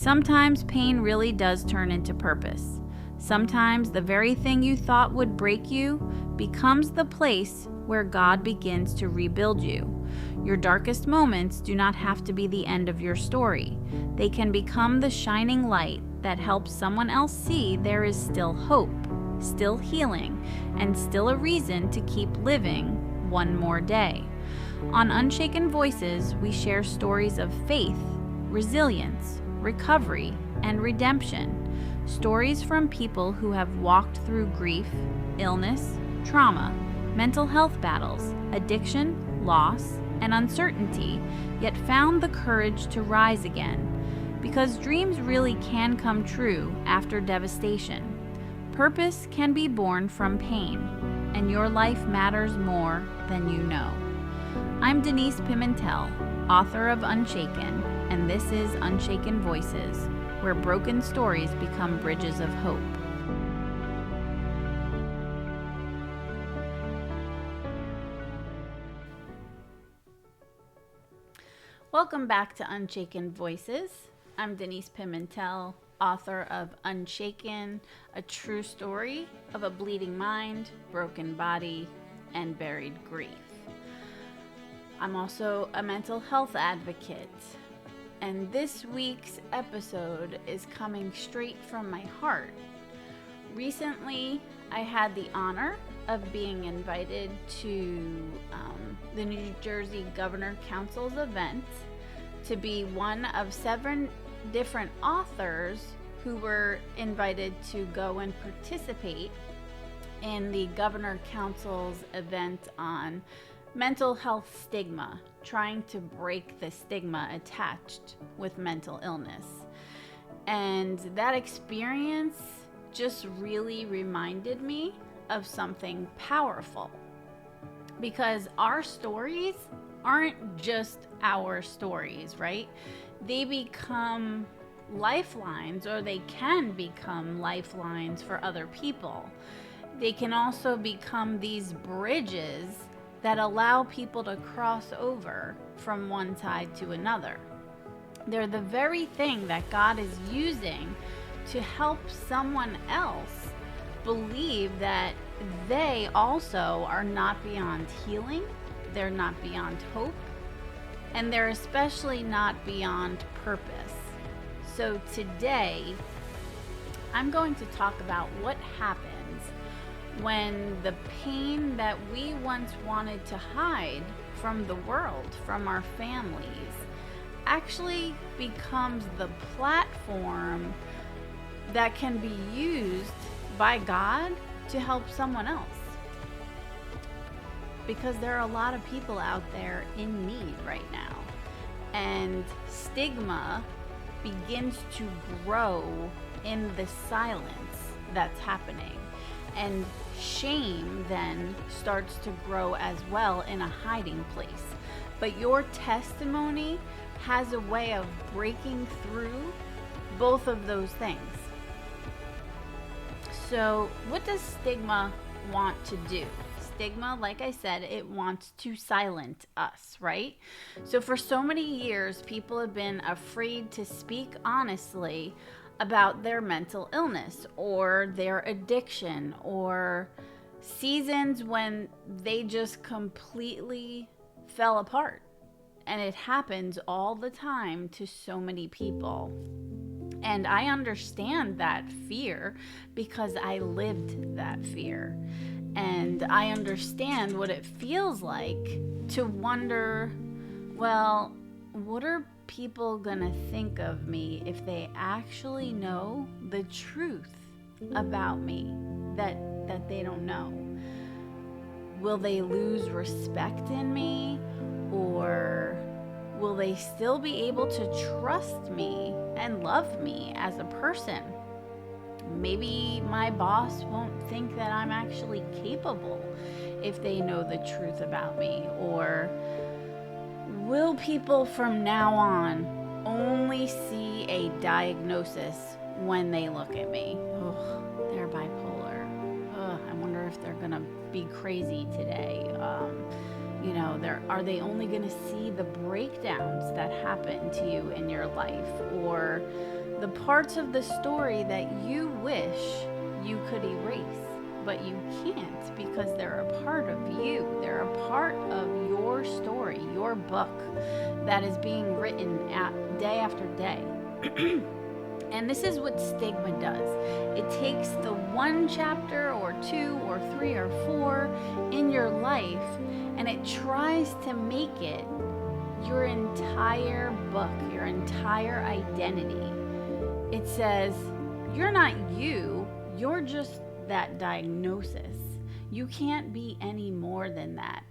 Sometimes pain really does turn into purpose. Sometimes the very thing you thought would break you becomes the place where God begins to rebuild you. Your darkest moments do not have to be the end of your story. They can become the shining light that helps someone else see there is still hope, still healing, and still a reason to keep living one more day. On Unshaken Voices, we share stories of faith, resilience, recovery, and redemption. Stories from people who have walked through grief, illness, trauma, mental health battles, addiction, loss, and uncertainty, yet found the courage to rise again. Because dreams really can come true after devastation. Purpose can be born from pain, and your life matters more than you know. I'm Denise Pimentel, author of Unshaken, and this is Unshaken Voices, where broken stories become bridges of hope. Welcome back to Unshaken Voices. I'm Denise Pimentel, author of Unshaken, a true story of a bleeding mind, broken body, and buried grief. I'm also a mental health advocate, and this week's episode is coming straight from my heart. Recently, I had the honor of being invited to the New Jersey Governor Council's event to be one of 7 different authors who were invited to go and participate in the Governor Council's event on mental health stigma, trying to break the stigma attached with mental illness. And that experience just really reminded me of something powerful, because our stories aren't just our stories, right? They become lifelines, or they can become lifelines for other people. They can also become these bridges that allow people to cross over from one side to another. They're the very thing that God is using to help someone else believe that they also are not beyond healing, they're not beyond hope, and they're especially not beyond purpose. So today, I'm going to talk about what happens when the pain that we once wanted to hide from the world, from our families, actually becomes the platform that can be used by God to help someone else. Because there are a lot of people out there in need right now, and stigma begins to grow in the silence that's happening. And shame then starts to grow as well in a hiding place. But your testimony has a way of breaking through both of those things. So what does stigma want to do? Stigma, like I said, it wants to silence us, right? So for so many years, people have been afraid to speak honestly about their mental illness or their addiction, or seasons when they just completely fell apart. And it happens all the time to so many people. And I understand that fear because I lived that fear. And I understand what it feels like to wonder, well, what are people gonna think of me if they actually know the truth about me that they don't know? Will they lose respect in me, or will they still be able to trust me and love me as a person? Maybe my boss won't think that I'm actually capable if they know the truth about me. Or will people from now on only see a diagnosis when they look at me? Oh, they're bipolar. I wonder if they're gonna be crazy today. Are they only going to see the breakdowns that happen to you in your life? Or The parts of the story that you wish you could erase, but you can't because they're a part of you. They're a part of your story, your book that is being written day after day. And this is what stigma does. It takes the one chapter or two or three or four in your life and it tries to make it your entire book, your entire identity. It says, you're not you, you're just that diagnosis. You can't be any more than that.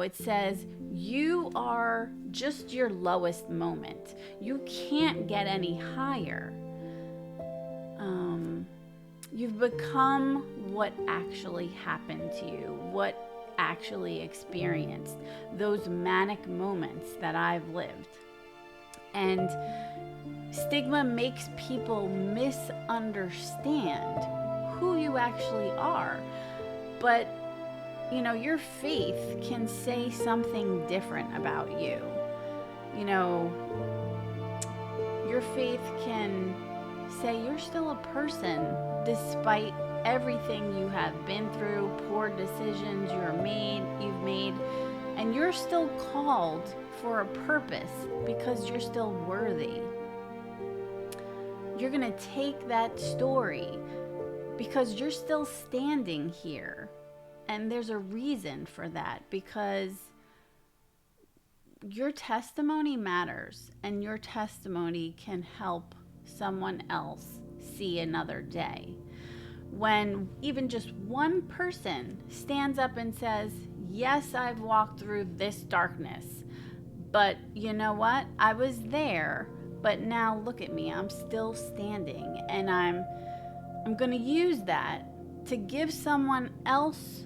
It says you are just your lowest moment. You can't get any higher. You've become what actually happened to you, what actually experienced, those manic moments that I've lived. And stigma makes people misunderstand who you actually are. But, your faith can say something different about you. Your faith can say you're still a person despite everything you have been through, poor decisions you've made, and you're still called for a purpose because you're still worthy. You're going to take that story because you're still standing here. And there's a reason for that, because your testimony matters and your testimony can help someone else see another day. When even just one person stands up and says, yes, I've walked through this darkness, but you know what? I was there, but now look at me. I'm still standing, and I'm going to use that to give someone else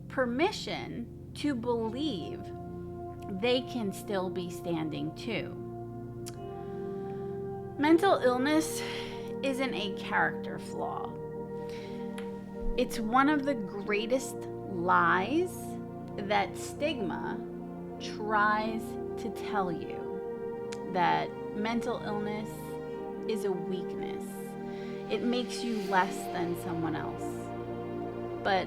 permission to believe they can still be standing too. Mental illness isn't a character flaw. It's one of the greatest lies that stigma tries to tell you, that mental illness is a weakness. It makes you less than someone else. But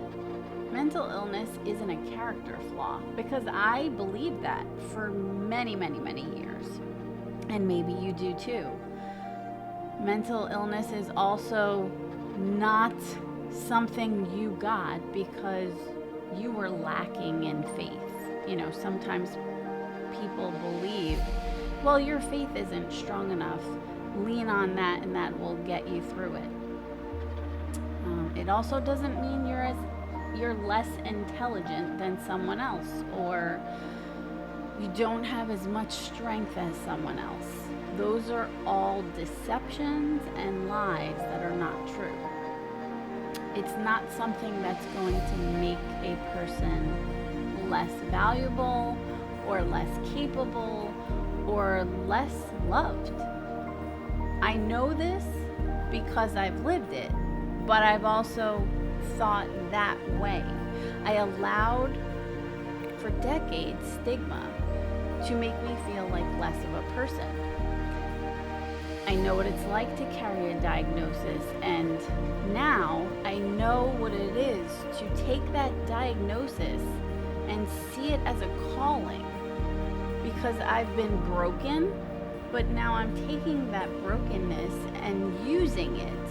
mental illness isn't a character flaw, because I believed that for many, many, many years. And maybe you do too. Mental illness is also not something you got because you were lacking in faith. Sometimes people believe, well, your faith isn't strong enough. Lean on that and that will get you through it. It also doesn't mean you're less intelligent than someone else, or you don't have as much strength as someone else. Those are all deceptions and lies that are not true. It's not something that's going to make a person less valuable or less capable or less loved. I know this because I've lived it, but I've also thought that way. I allowed for decades stigma to make me feel like less of a person. I know what it's like to carry a diagnosis, and now I know what it is to take that diagnosis and see it as a calling, because I've been broken, but now I'm taking that brokenness and using it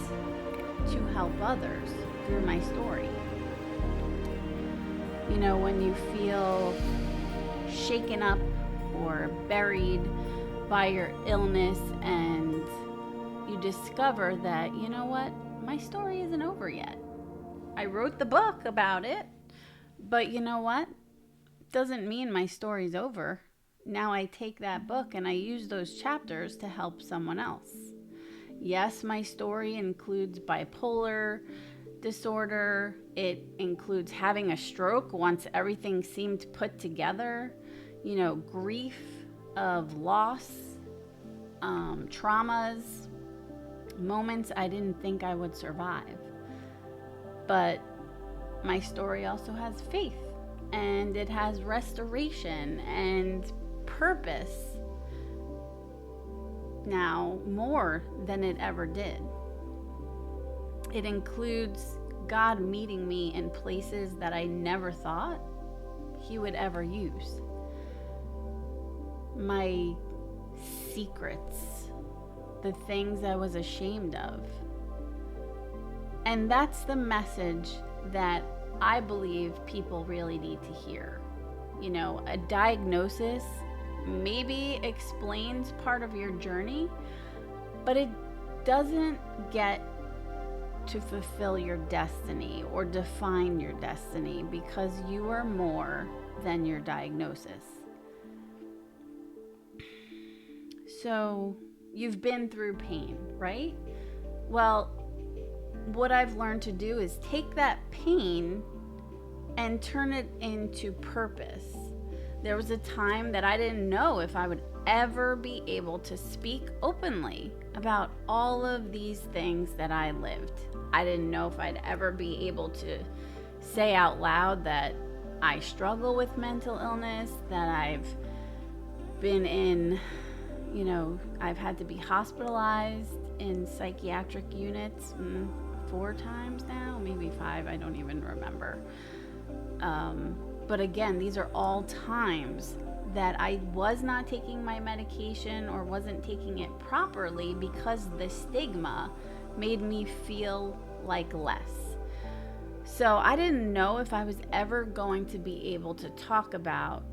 to help others through my story. When you feel shaken up or buried by your illness and you discover that, you know what, my story isn't over yet. I wrote the book about it, but you know what? Doesn't mean my story's over. Now I take that book and I use those chapters to help someone else. Yes, my story includes bipolar disorder. It includes having a stroke once everything seemed put together. Grief of loss, traumas, moments I didn't think I would survive. But my story also has faith, and it has restoration and purpose. now more than it ever did. It includes God meeting me in places that I never thought He would ever use. My secrets, the things I was ashamed of. And that's the message that I believe people really need to hear. You know, a diagnosis maybe explains part of your journey, but it doesn't get to fulfill your destiny or define your destiny, because you are more than your diagnosis. So you've been through pain, right? Well, what I've learned to do is take that pain and turn it into purpose. There was a time that I didn't know if I would ever be able to speak openly about all of these things that I lived. I didn't know if I'd ever be able to say out loud that I struggle with mental illness, that I've been in, I've had to be hospitalized in psychiatric units 4 times now, maybe 5, I don't even remember. But again, these are all times that I was not taking my medication or wasn't taking it properly because the stigma made me feel like less. So I didn't know if I was ever going to be able to talk about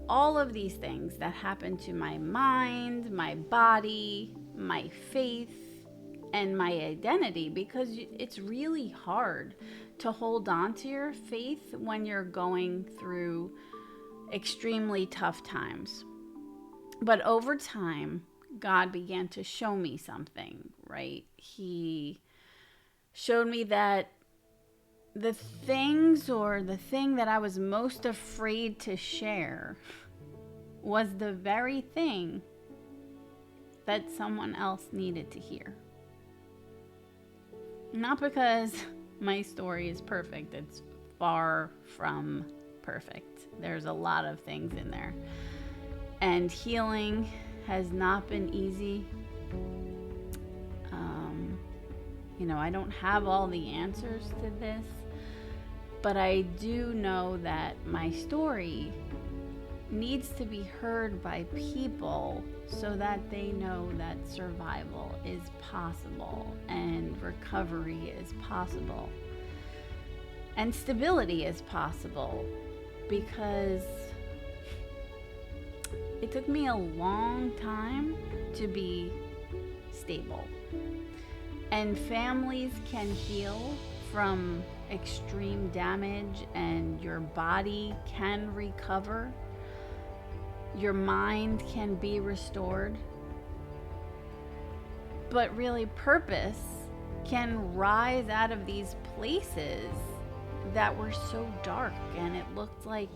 all of these things that happened to my mind, my body, my faith, and my identity, because it's really hard to hold on to your faith when you're going through extremely tough times. But over time, God began to show me something, right? He showed me that the thing that I was most afraid to share was the very thing that someone else needed to hear. Not because my story is perfect. It's far from perfect. There's a lot of things in there. And healing has not been easy. I don't have all the answers to this, but I do know that my story needs to be heard by people so that they know that survival is possible and recovery is possible and stability is possible, because it took me a long time to be stable. And families can heal from extreme damage, and your body can recover. Your mind can be restored. But really, purpose can rise out of these places that were so dark and it looked like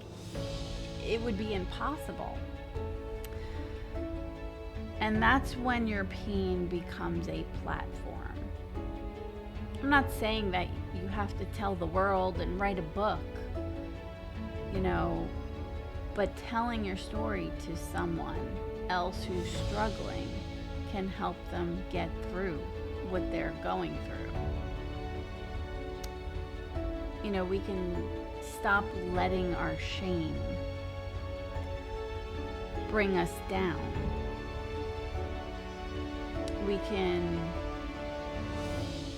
it would be impossible. And that's when your pain becomes a platform. I'm not saying that you have to tell the world and write a book, but telling your story to someone else who's struggling can help them get through what they're going through. We can stop letting our shame bring us down. We can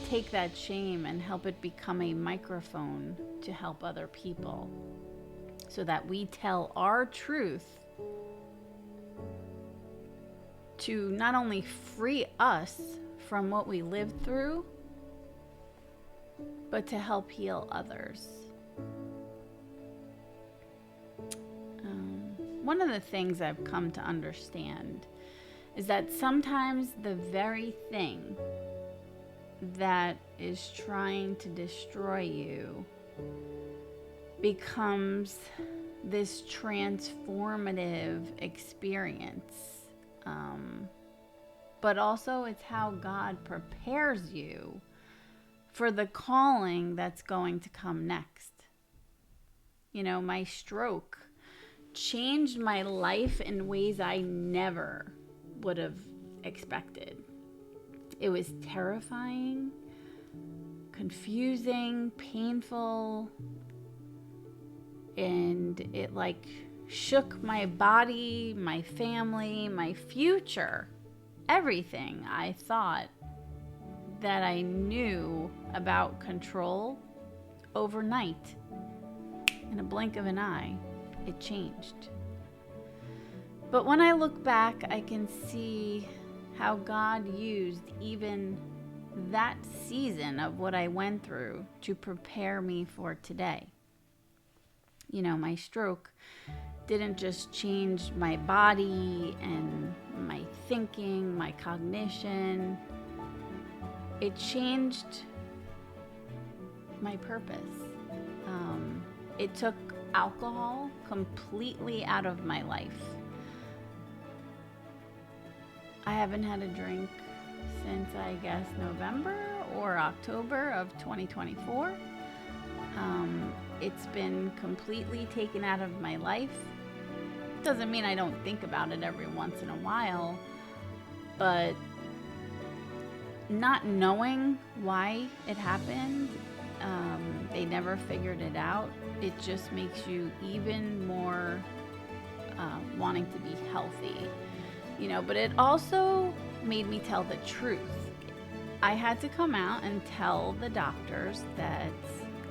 take that shame and help it become a microphone to help other people, so that we tell our truth to not only free us from what we lived through, but to help heal others. One of the things I've come to understand is that sometimes the very thing that is trying to destroy you becomes this transformative experience. But also it's how God prepares you for the calling that's going to come next. My stroke changed my life in ways I never would have expected. It was terrifying, confusing, painful, and it like shook my body, my family, my future, everything I thought that I knew about control. Overnight, in a blink of an eye, it changed. But when I look back, I can see how God used even that season of what I went through to prepare me for today. You know, my stroke didn't just change my body and my thinking, my cognition. It changed my purpose. It took alcohol completely out of my life. I haven't had a drink since, I guess, November or October of 2024. It's been completely taken out of my life. Doesn't mean I don't think about it every once in a while, but not knowing why it happened, they never figured it out. It just makes you even more wanting to be healthy, you know, but it also made me tell the truth. I had to come out and tell the doctors that,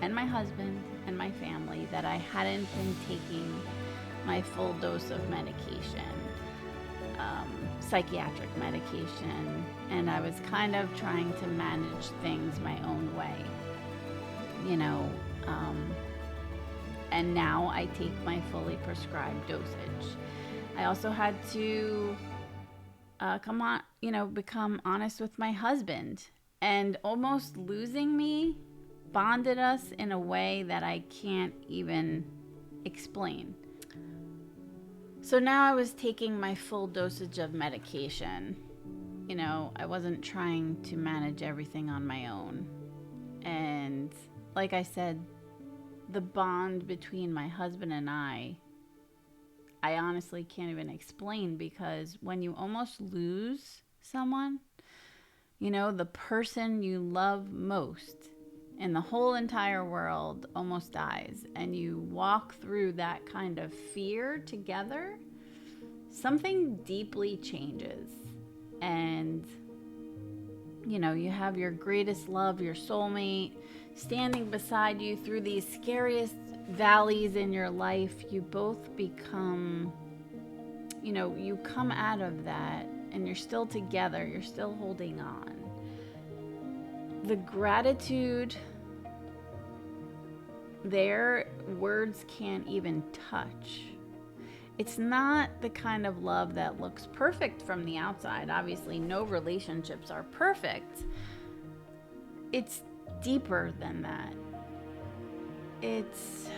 and my husband and my family, that I hadn't been taking my full dose of medication, psychiatric medication, and I was kind of trying to manage things my own way, you know, and now I take my fully prescribed dosage. I also had to become honest with my husband, and almost losing me bonded us in a way that I can't even explain. So now I was taking my full dosage of medication. You know, I wasn't trying to manage everything on my own. And like I said, the bond between my husband and I honestly can't even explain, because when you almost lose someone, you know, the person you love most in the whole entire world almost dies, and you walk through that kind of fear together, something deeply changes. And, you know, you have your greatest love, your soulmate, standing beside you through these scariest valleys in your life. You both become, you know, you come out of that and you're still together, you're still holding on. The gratitude there, words can't even touch. It's not the kind of love that looks perfect from the outside. Obviously, no relationships are perfect. It's deeper than that. It's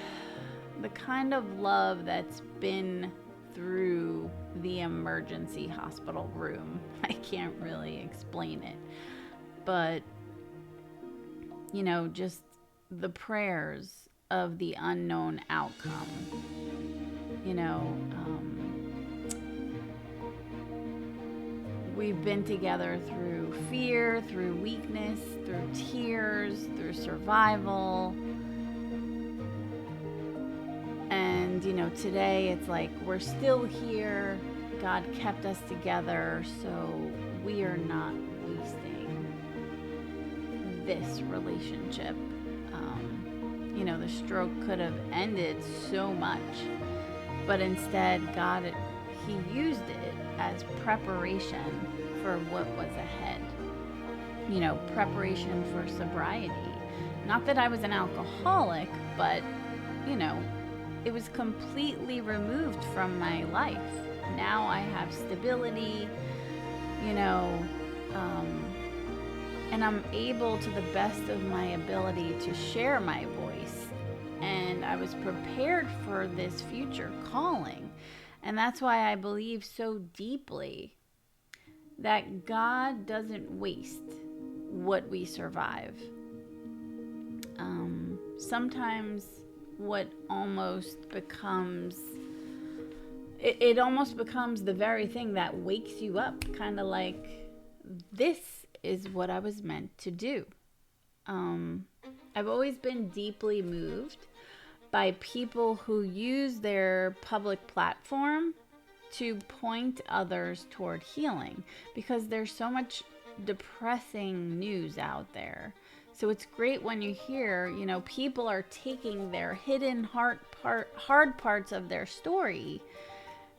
the kind of love that's been through the emergency hospital room. I can't really explain it. But, you know, just the prayers of the unknown outcome. You know, we've been together through fear, through weakness, through tears, through survival. And, you know, today it's like we're still here. God kept us together, so we are not wasting this relationship. You know, the stroke could have ended so much, but instead God, He used it as preparation for what was ahead. You know, preparation for sobriety. Not that I was an alcoholic, but, you know, it was completely removed from my life. Now I have stability, you know, and I'm able to the best of my ability to share my voice. And I was prepared for this future calling. And that's why I believe so deeply that God doesn't waste what we survive. Sometimes what almost becomes it almost becomes the very thing that wakes you up, kind of like, this is what I was meant to do. I've always been deeply moved by people who use their public platform to point others toward healing, because there's so much depressing news out there. So it's great when you hear, people are taking their hidden hard parts of their story,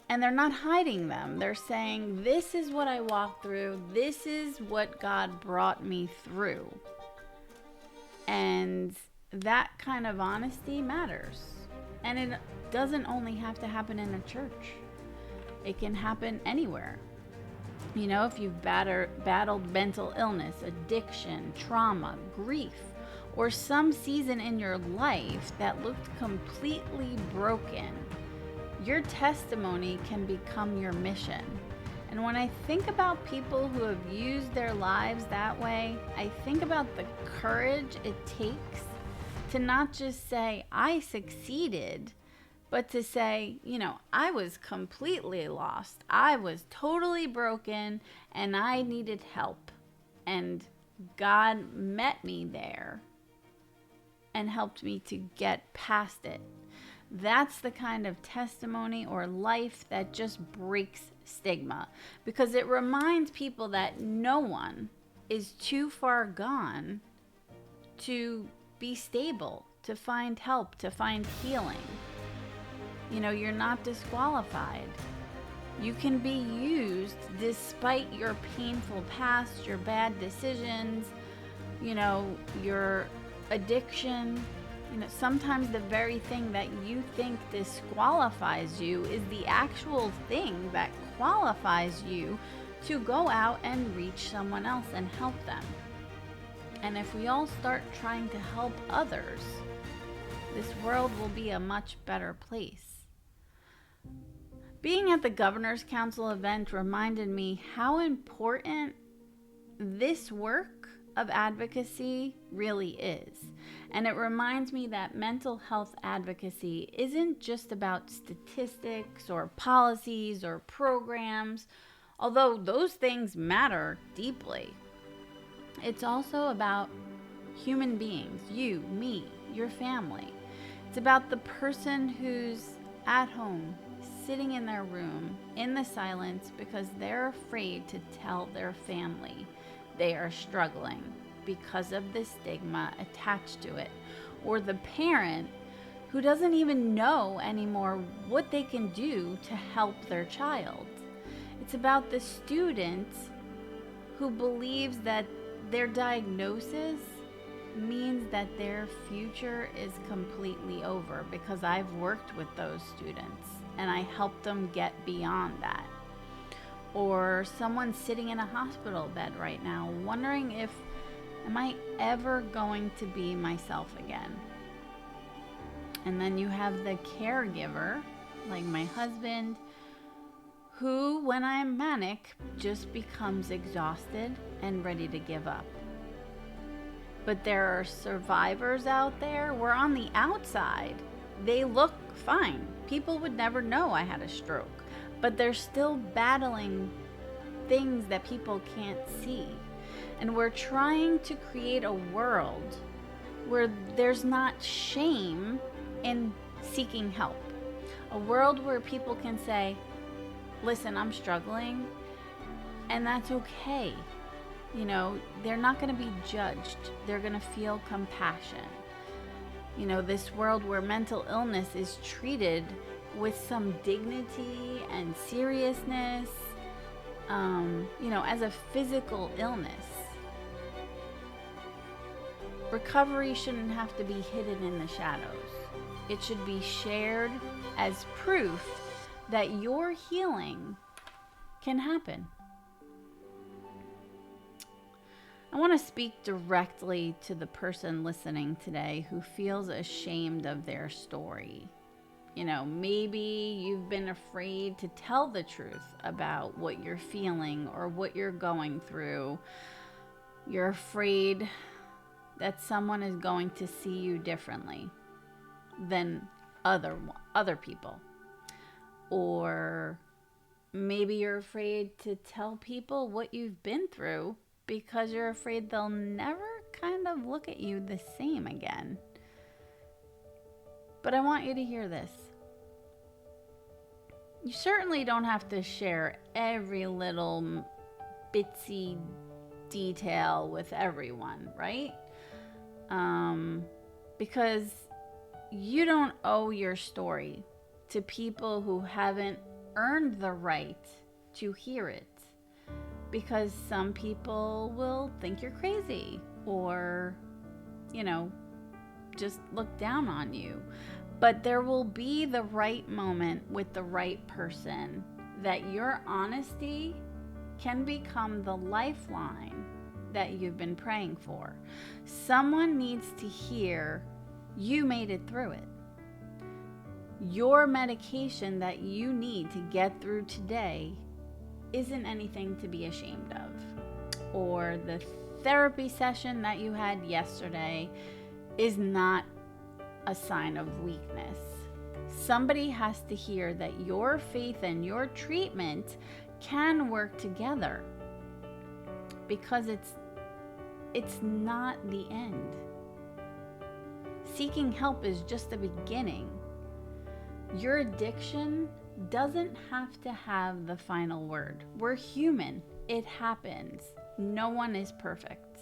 and they're not hiding them. They're saying, this is what I walked through. This is what God brought me through. And that kind of honesty matters. And it doesn't only have to happen in a church. It can happen anywhere. If you've battled mental illness, addiction, trauma, grief, or some season in your life that looked completely broken, your testimony can become your mission. And when I think about people who have used their lives that way, I think about the courage it takes to not just say, I succeeded, but to say, I was completely lost. I was totally broken and I needed help. And God met me there and helped me to get past it. That's the kind of testimony or life that just breaks stigma, because it reminds people that no one is too far gone to be stable, to find help, to find healing. You're not disqualified. You can be used despite your painful past, your bad decisions, your addiction. Sometimes the very thing that you think disqualifies you is the actual thing that qualifies you to go out and reach someone else and help them. And if we all start trying to help others, this world will be a much better place. Being at the Governor's Council event reminded me how important this work of advocacy really is. And it reminds me that mental health advocacy isn't just about statistics or policies or programs, although those things matter deeply. It's also about human beings, you, me, your family. It's about the person who's at home, sitting in their room, in the silence, because they're afraid to tell their family they are struggling because of the stigma attached to it. Or the parent who doesn't even know anymore what they can do to help their child. It's about the student who believes that their diagnosis means that their future is completely over, because I've worked with those students and I helped them get beyond that. Or someone sitting in a hospital bed right now wondering if, am I ever going to be myself again? And then you have the caregiver, like my husband, who, when I'm manic, just becomes exhausted and ready to give up. But there are survivors out there where on the outside, they look fine. People would never know I had a stroke, but they're still battling things that people can't see. And we're trying to create a world where there's not shame in seeking help. A world where people can say, listen, I'm struggling, and that's okay. They're not going to be judged. They're going to feel compassion. This world where mental illness is treated with some dignity and seriousness, as a physical illness. Recovery shouldn't have to be hidden in the shadows. It should be shared as proof that your healing can happen. I want to speak directly to the person listening today who feels ashamed of their story. Maybe you've been afraid to tell the truth about what you're feeling or what you're going through. You're afraid that someone is going to see you differently than other people. Or maybe you're afraid to tell people what you've been through because you're afraid they'll never kind of look at you the same again. But I want you to hear this. You certainly don't have to share every little bitsy detail with everyone, right? Because you don't owe your story to people who haven't earned the right to hear it. Because some people will think you're crazy or, just look down on you. But there will be the right moment with the right person that your honesty can become the lifeline that you've been praying for. Someone needs to hear you made it through it. Your medication that you need to get through today isn't anything to be ashamed of. Or the therapy session that you had yesterday is not a sign of weakness. Somebody has to hear that your faith and your treatment can work together, because it's not the end. Seeking help is just the beginning. Your addiction doesn't have to have the final word. We're human. It happens. No one is perfect.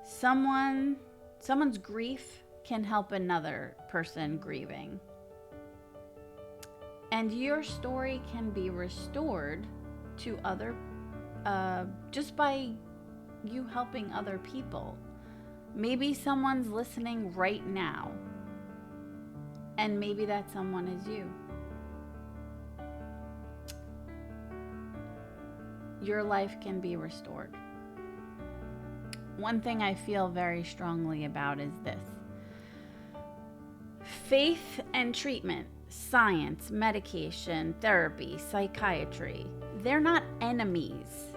Someone's grief can help another person grieving. And your story can be restored to other, just by you helping other people. Maybe someone's listening right now, and maybe that someone is you. Your life can be restored. One thing I feel very strongly about is this. Faith and treatment, science, medication, therapy, psychiatry, they're not enemies.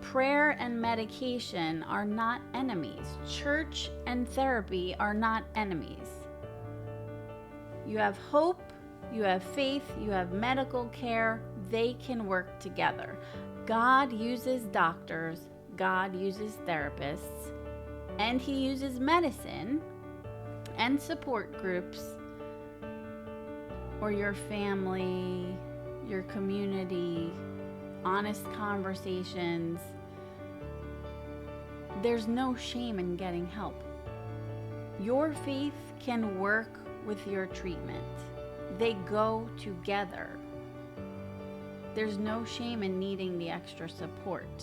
Prayer and medication are not enemies. Church and therapy are not enemies. You have hope, you have faith, you have medical care. They can work together. God uses doctors, God uses therapists, and He uses medicine and support groups, or your family, your community, honest conversations. There's no shame in getting help. Your faith can work with your treatment. They go together. There's no shame in needing the extra support.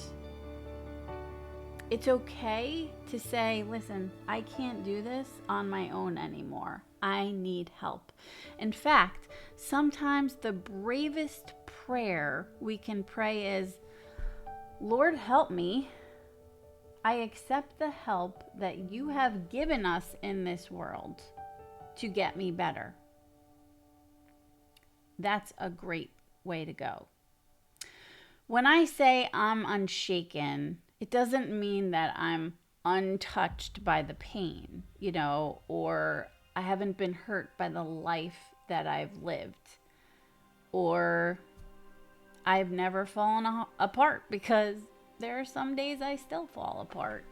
It's okay to say, listen, I can't do this on my own anymore. I need help. In fact, sometimes the bravest prayer we can pray is, Lord, help me. I accept the help that you have given us in this world to get me better. That's a great way to go. When I say I'm unshaken, it doesn't mean that I'm untouched by the pain, or I haven't been hurt by the life that I've lived, or I've never fallen apart, because there are some days I still fall apart.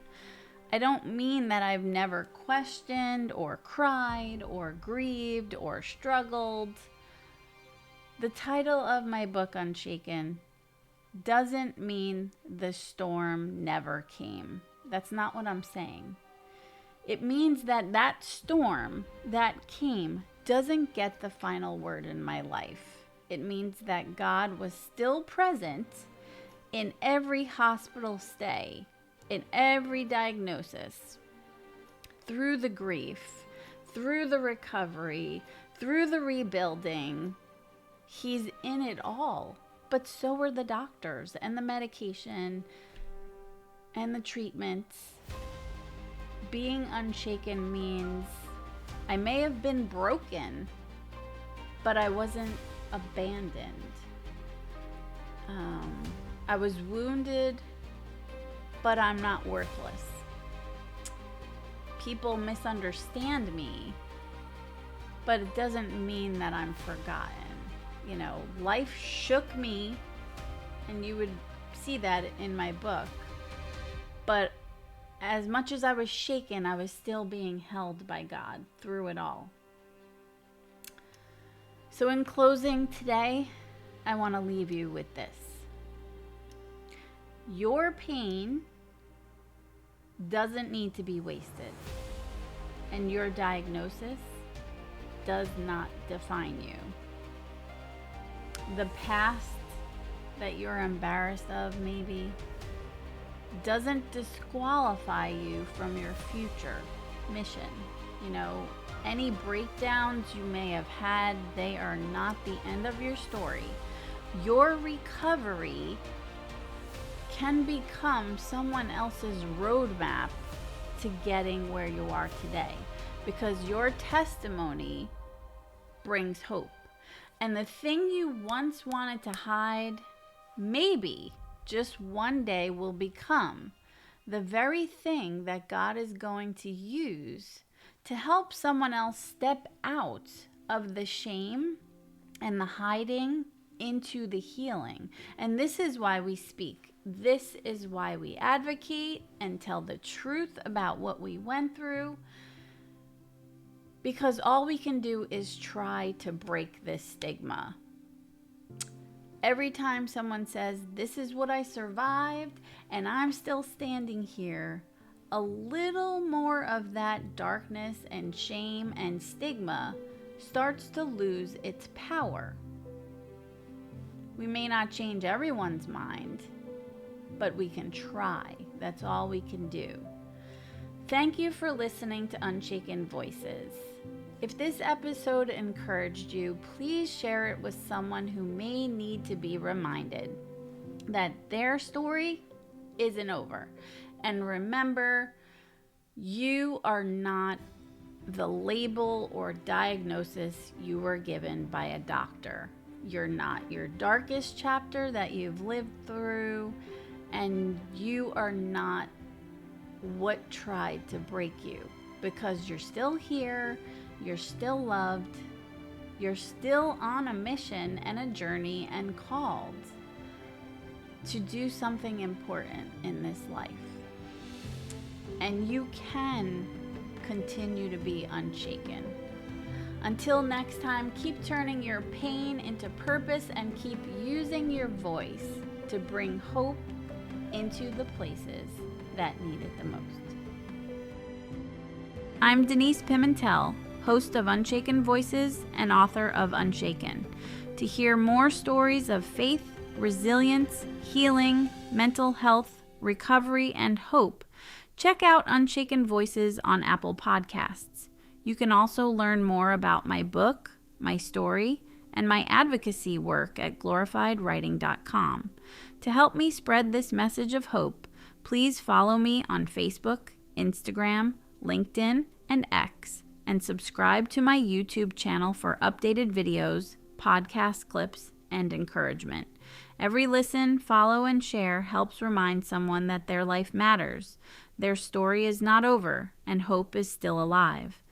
I don't mean that I've never questioned or cried or grieved or struggled. The title of my book, Unshaken, doesn't mean the storm never came. That's not what I'm saying. It means that storm that came doesn't get the final word in my life. It means that God was still present in every hospital stay, in every diagnosis, through the grief, through the recovery, through the rebuilding. He's in it all. But so are the doctors and the medication and the treatments. Being unshaken means I may have been broken, but I wasn't abandoned. I was wounded, but I'm not worthless. People misunderstand me, but it doesn't mean that I'm forgotten. You know, life shook me, and you would see that in my book. But as much as I was shaken, I was still being held by God through it all. So in closing today, I want to leave you with this. Your pain doesn't need to be wasted, and your diagnosis does not define you. The past that you're embarrassed of maybe doesn't disqualify you from your future mission. You know, any breakdowns you may have had, they are not the end of your story. Your recovery can become someone else's roadmap to getting where you are today, because your testimony brings hope. And the thing you once wanted to hide, maybe just one day will become the very thing that God is going to use to help someone else step out of the shame and the hiding into the healing. And this is why we speak. This is why we advocate and tell the truth about what we went through, because all we can do is try to break this stigma. Every time someone says, this is what I survived and I'm still standing here, a little more of that darkness and shame and stigma starts to lose its power. We may not change everyone's mind, but we can try. That's all we can do. Thank you for listening to Unshaken Voices. If this episode encouraged you, please share it with someone who may need to be reminded that their story isn't over. And remember, you are not the label or diagnosis you were given by a doctor. You're not your darkest chapter that you've lived through, and you are not what tried to break you, because you're still here, you're still loved, you're still on a mission and a journey and called to do something important in this life. And you can continue to be unshaken. Until next time, keep turning your pain into purpose and keep using your voice to bring hope into the places that need it the most. I'm Denise Pimentel, host of Unshaken Voices and author of Unshaken. To hear more stories of faith, resilience, healing, mental health, recovery, and hope, check out Unshaken Voices on Apple Podcasts. You can also learn more about my book, my story, and my advocacy work at glorifiedwriting.com. To help me spread this message of hope, please follow me on Facebook, Instagram, LinkedIn, and X, and subscribe to my YouTube channel for updated videos, podcast clips, and encouragement. Every listen, follow, and share helps remind someone that their life matters, their story is not over, and hope is still alive.